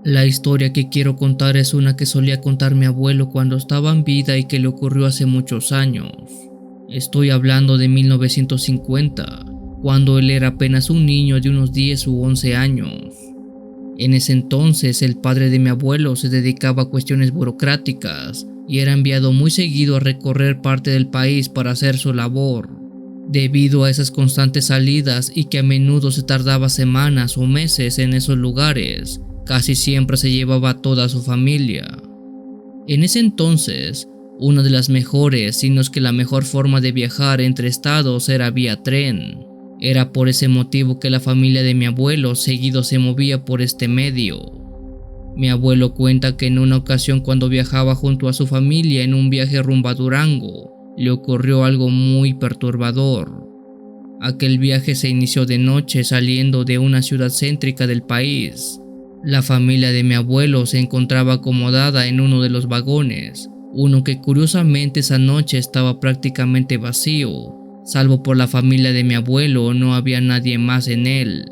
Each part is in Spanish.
La historia que quiero contar es una que solía contar mi abuelo cuando estaba en vida y que le ocurrió hace muchos años. Estoy hablando de 1950, cuando él era apenas un niño de unos 10 u 11 años. En ese entonces, el padre de mi abuelo se dedicaba a cuestiones burocráticas y era enviado muy seguido a recorrer parte del país para hacer su labor. Debido a esas constantes salidas y que a menudo se tardaba semanas o meses en esos lugares, casi siempre se llevaba a toda su familia. En ese entonces, una de las mejores, si no es que la mejor forma de viajar entre estados era vía tren. Era por ese motivo que la familia de mi abuelo seguido se movía por este medio. Mi abuelo cuenta que en una ocasión cuando viajaba junto a su familia en un viaje rumbo a Durango, le ocurrió algo muy perturbador. Aquel viaje se inició de noche saliendo de una ciudad céntrica del país. La familia de mi abuelo se encontraba acomodada en uno de los vagones, uno que curiosamente esa noche estaba prácticamente vacío, salvo por la familia de mi abuelo no había nadie más en él.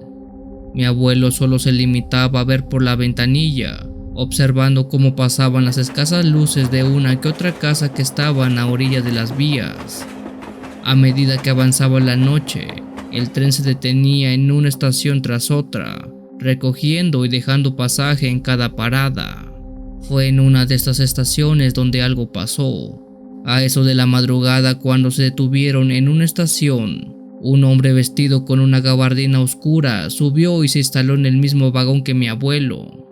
Mi abuelo solo se limitaba a ver por la ventanilla, observando cómo pasaban las escasas luces de una que otra casa que estaban a orilla de las vías. A medida que avanzaba la noche, el tren se detenía en una estación tras otra, recogiendo y dejando pasaje en cada parada. Fue en una de estas estaciones donde algo pasó. A eso de la madrugada, cuando se detuvieron en una estación, un hombre vestido con una gabardina oscura subió y se instaló en el mismo vagón que mi abuelo.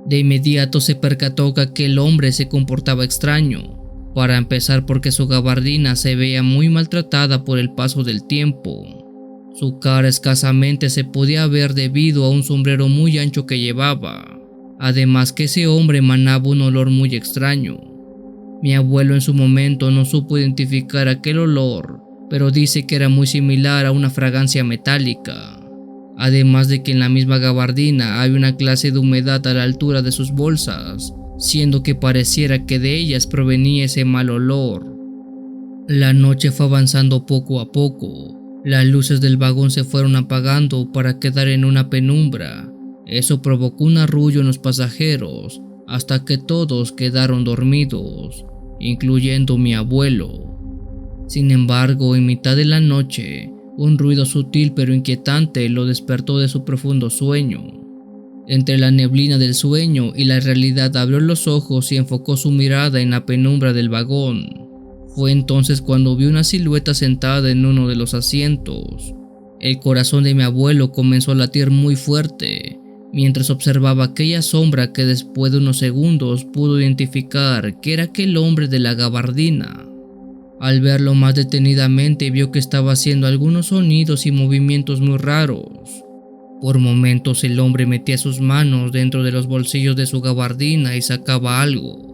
De inmediato se percató que aquel hombre se comportaba extraño, para empezar porque su gabardina se veía muy maltratada por el paso del tiempo. Su cara escasamente se podía ver debido a un sombrero muy ancho que llevaba, además que ese hombre emanaba un olor muy extraño. Mi abuelo en su momento no supo identificar aquel olor, pero dice que era muy similar a una fragancia metálica. Además de que en la misma gabardina hay una clase de humedad a la altura de sus bolsas, siendo que pareciera que de ellas provenía ese mal olor. La noche fue avanzando poco a poco. Las luces del vagón se fueron apagando para quedar en una penumbra. Eso provocó un arrullo en los pasajeros, hasta que todos quedaron dormidos, incluyendo mi abuelo. Sin embargo, en mitad de la noche, un ruido sutil pero inquietante lo despertó de su profundo sueño. Entre la neblina del sueño y la realidad abrió los ojos y enfocó su mirada en la penumbra del vagón. Fue entonces cuando vio una silueta sentada en uno de los asientos. El corazón de mi abuelo comenzó a latir muy fuerte, mientras observaba aquella sombra que después de unos segundos pudo identificar que era aquel hombre de la gabardina. Al verlo más detenidamente vio que estaba haciendo algunos sonidos y movimientos muy raros. Por momentos el hombre metía sus manos dentro de los bolsillos de su gabardina y sacaba algo.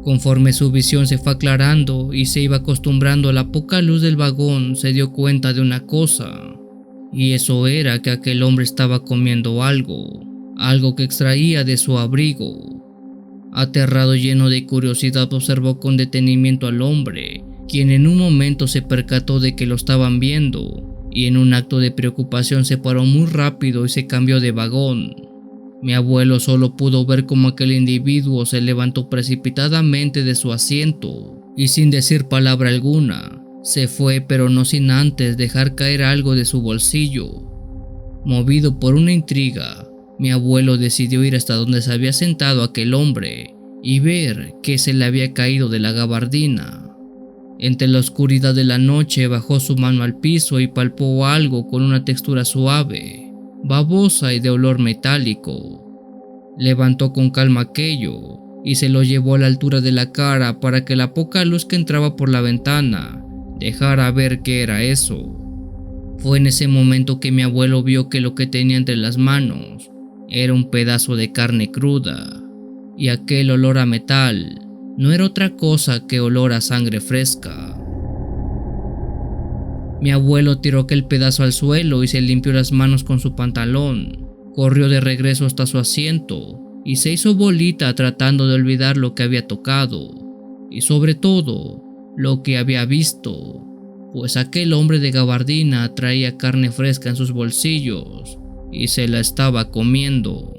Conforme su visión se fue aclarando y se iba acostumbrando a la poca luz del vagón, se dio cuenta de una cosa. Y eso era que aquel hombre estaba comiendo algo que extraía de su abrigo. Aterrado y lleno de curiosidad observó con detenimiento al hombre, quien en un momento se percató de que lo estaban viendo, y en un acto de preocupación se paró muy rápido y se cambió de vagón. Mi abuelo solo pudo ver cómo aquel individuo se levantó precipitadamente de su asiento y sin decir palabra alguna, se fue, pero no sin antes dejar caer algo de su bolsillo. Movido por una intriga, mi abuelo decidió ir hasta donde se había sentado aquel hombre y ver qué se le había caído de la gabardina. Entre la oscuridad de la noche bajó su mano al piso y palpó algo con una textura suave, babosa y de olor metálico. Levantó con calma aquello y se lo llevó a la altura de la cara para que la poca luz que entraba por la ventana dejara ver qué era eso. Fue en ese momento que mi abuelo vio que lo que tenía entre las manos era un pedazo de carne cruda, y aquel olor a metal no era otra cosa que olor a sangre fresca. Mi abuelo tiró aquel pedazo al suelo y se limpió las manos con su pantalón. Corrió de regreso hasta su asiento y se hizo bolita tratando de olvidar lo que había tocado y sobre todo lo que había visto, pues aquel hombre de gabardina traía carne fresca en sus bolsillos y se la estaba comiendo.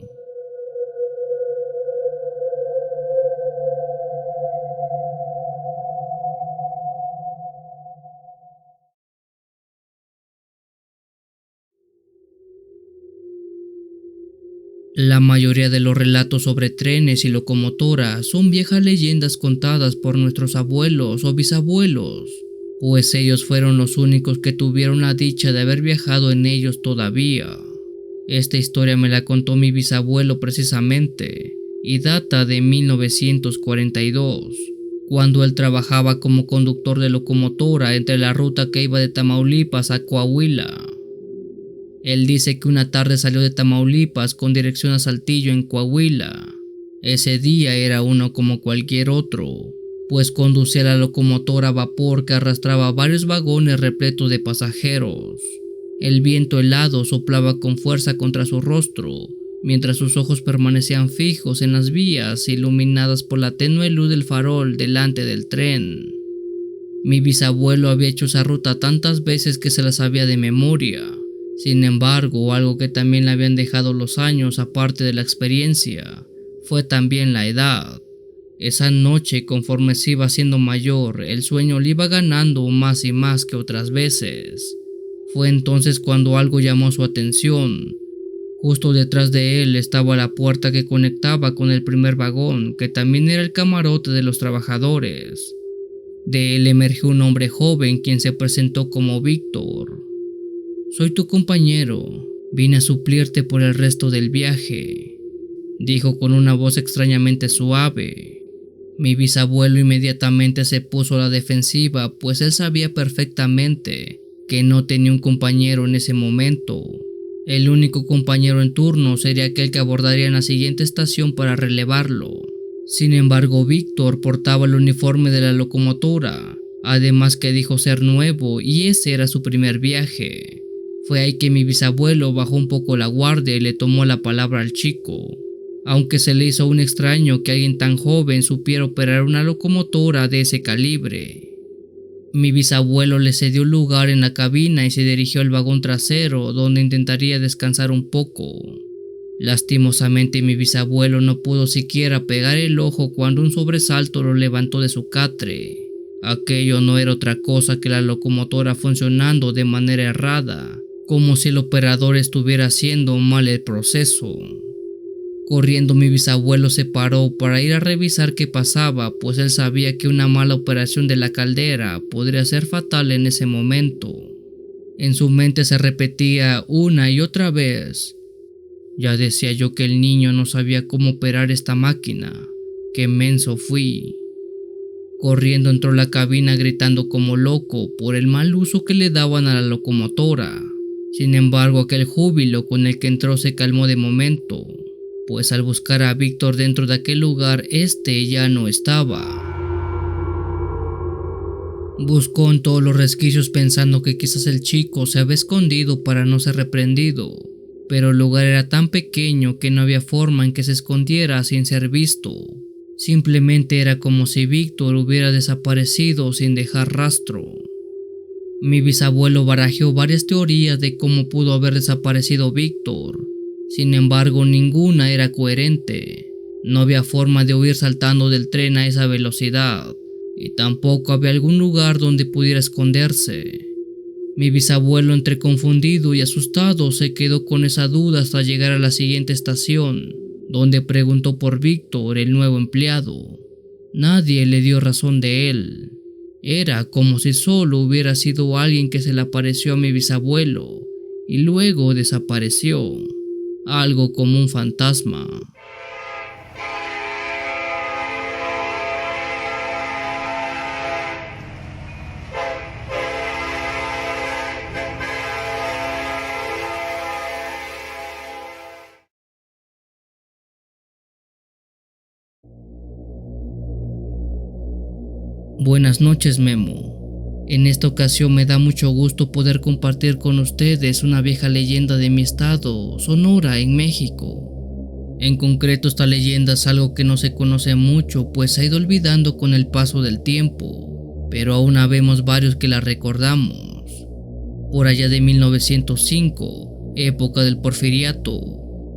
La mayoría de los relatos sobre trenes y locomotoras son viejas leyendas contadas por nuestros abuelos o bisabuelos, pues ellos fueron los únicos que tuvieron la dicha de haber viajado en ellos todavía. Esta historia me la contó mi bisabuelo precisamente, y data de 1942, cuando él trabajaba como conductor de locomotora entre la ruta que iba de Tamaulipas a Coahuila. Él dice que una tarde salió de Tamaulipas con dirección a Saltillo en Coahuila. Ese día era uno como cualquier otro, pues conducía la locomotora a vapor que arrastraba varios vagones repletos de pasajeros. El viento helado soplaba con fuerza contra su rostro, mientras sus ojos permanecían fijos en las vías iluminadas por la tenue luz del farol delante del tren. Mi bisabuelo había hecho esa ruta tantas veces que se la sabía de memoria. Sin embargo, algo que también le habían dejado los años aparte de la experiencia, fue también la edad. Esa noche, conforme se iba haciendo mayor, el sueño le iba ganando más y más que otras veces. Fue entonces cuando algo llamó su atención. Justo detrás de él estaba la puerta que conectaba con el primer vagón, que también era el camarote de los trabajadores. De él emergió un hombre joven quien se presentó como Víctor. «Soy tu compañero, vine a suplirte por el resto del viaje», dijo con una voz extrañamente suave. Mi bisabuelo inmediatamente se puso a la defensiva, pues él sabía perfectamente que no tenía un compañero en ese momento. El único compañero en turno sería aquel que abordaría en la siguiente estación para relevarlo. Sin embargo, Víctor portaba el uniforme de la locomotora, además que dijo ser nuevo y ese era su primer viaje. Fue ahí que mi bisabuelo bajó un poco la guardia y le tomó la palabra al chico, aunque se le hizo un extraño que alguien tan joven supiera operar una locomotora de ese calibre. Mi bisabuelo le cedió un lugar en la cabina y se dirigió al vagón trasero, donde intentaría descansar un poco. Lastimosamente, mi bisabuelo no pudo siquiera pegar el ojo cuando un sobresalto lo levantó de su catre. Aquello no era otra cosa que la locomotora funcionando de manera errada, como si el operador estuviera haciendo mal el proceso. Corriendo, mi bisabuelo se paró para ir a revisar qué pasaba, pues él sabía que una mala operación de la caldera podría ser fatal en ese momento. En su mente se repetía una y otra vez: «Ya decía yo que el niño no sabía cómo operar esta máquina. ¡Qué menso fui!». Corriendo entró a la cabina gritando como loco por el mal uso que le daban a la locomotora. Sin embargo, aquel júbilo con el que entró se calmó de momento, pues al buscar a Víctor dentro de aquel lugar, este ya no estaba. Buscó en todos los resquicios pensando que quizás el chico se había escondido para no ser reprendido, pero el lugar era tan pequeño que no había forma en que se escondiera sin ser visto. Simplemente era como si Víctor hubiera desaparecido sin dejar rastro. Mi bisabuelo barajeó varias teorías de cómo pudo haber desaparecido Víctor. Sin embargo, ninguna era coherente. No había forma de huir saltando del tren a esa velocidad, y tampoco había algún lugar donde pudiera esconderse. Mi bisabuelo, entre confundido y asustado, se quedó con esa duda hasta llegar a la siguiente estación, donde preguntó por Víctor, el nuevo empleado. Nadie le dio razón de él. Era como si solo hubiera sido alguien que se le apareció a mi bisabuelo y luego desapareció, algo como un fantasma. Buenas noches, Memo. En esta ocasión me da mucho gusto poder compartir con ustedes una vieja leyenda de mi estado, Sonora, en México. En concreto, esta leyenda es algo que no se conoce mucho, pues se ha ido olvidando con el paso del tiempo, pero aún habemos varios que la recordamos. Por allá de 1905, época del Porfiriato,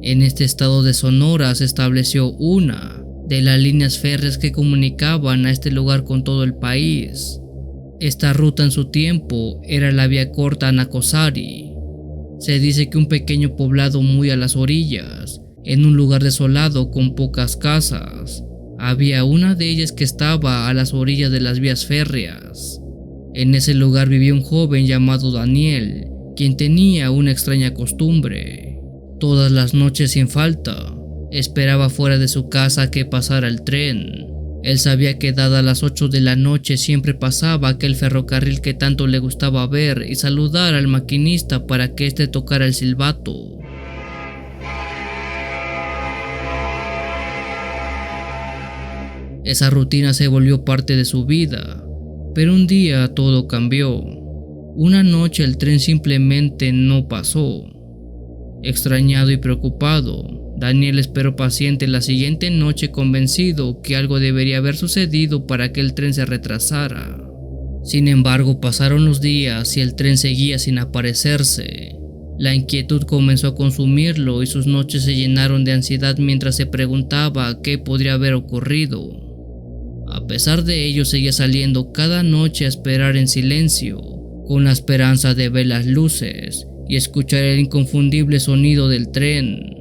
en este estado de Sonora se estableció una de las líneas férreas que comunicaban a este lugar con todo el país. Esta ruta en su tiempo era la vía corta a Nacosari. Se dice que un pequeño poblado muy a las orillas en un lugar desolado con pocas casas. Había una de ellas que estaba a las orillas de las vías férreas. En ese lugar vivía un joven llamado Daniel, quien tenía una extraña costumbre. Todas las noches sin falta, esperaba fuera de su casa que pasara el tren. Él sabía que dadas las 8 de la noche siempre pasaba aquel ferrocarril que tanto le gustaba ver y saludar al maquinista para que éste tocara el silbato. Esa rutina se volvió parte de su vida, pero un día todo cambió. Una noche el tren simplemente no pasó. Extrañado y preocupado, Daniel esperó paciente la siguiente noche, convencido que algo debería haber sucedido para que el tren se retrasara. Sin embargo, pasaron los días y el tren seguía sin aparecerse. La inquietud comenzó a consumirlo y sus noches se llenaron de ansiedad mientras se preguntaba qué podría haber ocurrido. A pesar de ello, seguía saliendo cada noche a esperar en silencio, con la esperanza de ver las luces y escuchar el inconfundible sonido del tren.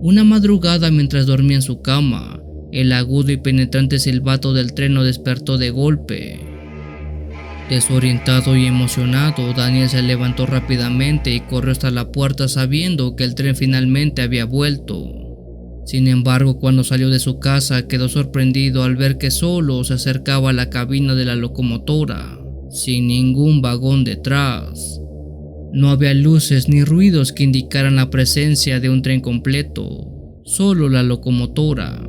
Una madrugada, mientras dormía en su cama, el agudo y penetrante silbato del tren lo despertó de golpe. Desorientado y emocionado, Daniel se levantó rápidamente y corrió hasta la puerta sabiendo que el tren finalmente había vuelto. Sin embargo, cuando salió de su casa quedó sorprendido al ver que solo se acercaba a la cabina de la locomotora, sin ningún vagón detrás. No había luces ni ruidos que indicaran la presencia de un tren completo, solo la locomotora.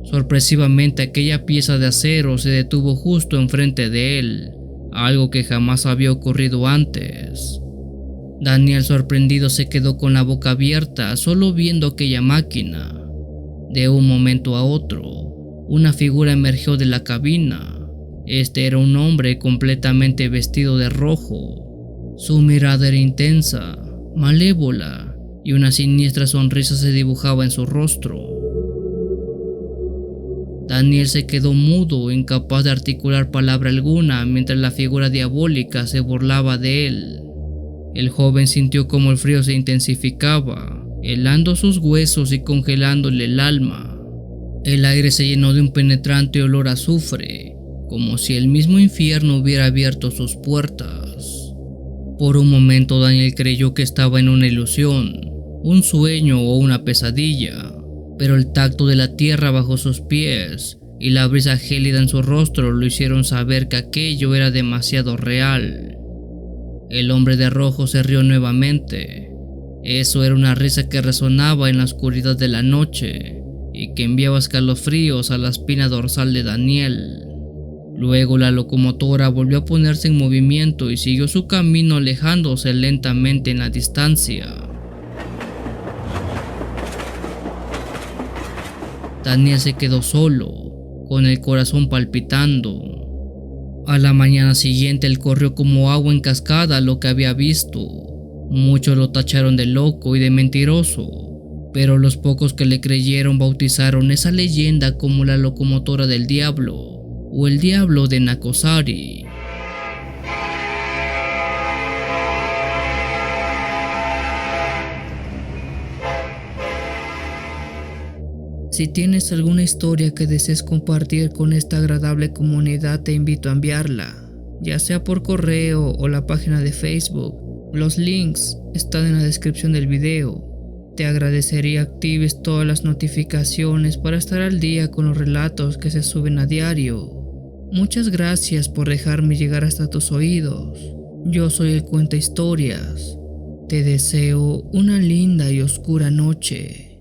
Sorpresivamente, aquella pieza de acero se detuvo justo enfrente de él, algo que jamás había ocurrido antes. Daniel, sorprendido, se quedó con la boca abierta solo viendo aquella máquina. De un momento a otro, una figura emergió de la cabina. Este era un hombre completamente vestido de rojo. Su mirada era intensa, malévola, y una siniestra sonrisa se dibujaba en su rostro. Daniel se quedó mudo, incapaz de articular palabra alguna, mientras la figura diabólica se burlaba de él. El joven sintió como el frío se intensificaba, helando sus huesos y congelándole el alma. El aire se llenó de un penetrante olor a azufre, como si el mismo infierno hubiera abierto sus puertas. Por un momento Daniel creyó que estaba en una ilusión, un sueño o una pesadilla, pero el tacto de la tierra bajo sus pies y la brisa gélida en su rostro lo hicieron saber que aquello era demasiado real. El hombre de rojo se rió nuevamente. Eso era una risa que resonaba en la oscuridad de la noche y que enviaba escalofríos a la espina dorsal de Daniel. Luego la locomotora volvió a ponerse en movimiento y siguió su camino, alejándose lentamente en la distancia. Daniel se quedó solo, con el corazón palpitando. A la mañana siguiente él corrió como agua en cascada lo que había visto. Muchos lo tacharon de loco y de mentiroso, pero los pocos que le creyeron bautizaron esa leyenda como la locomotora del diablo o el diablo de Nacozari. Si tienes alguna historia que desees compartir con esta agradable comunidad, te invito a enviarla, ya sea por correo o la página de Facebook. Los links están en la descripción del video. Te agradecería actives todas las notificaciones para estar al día con los relatos que se suben a diario. Muchas gracias por dejarme llegar hasta tus oídos. Yo soy el Cuenta Historias. Te deseo una linda y oscura noche.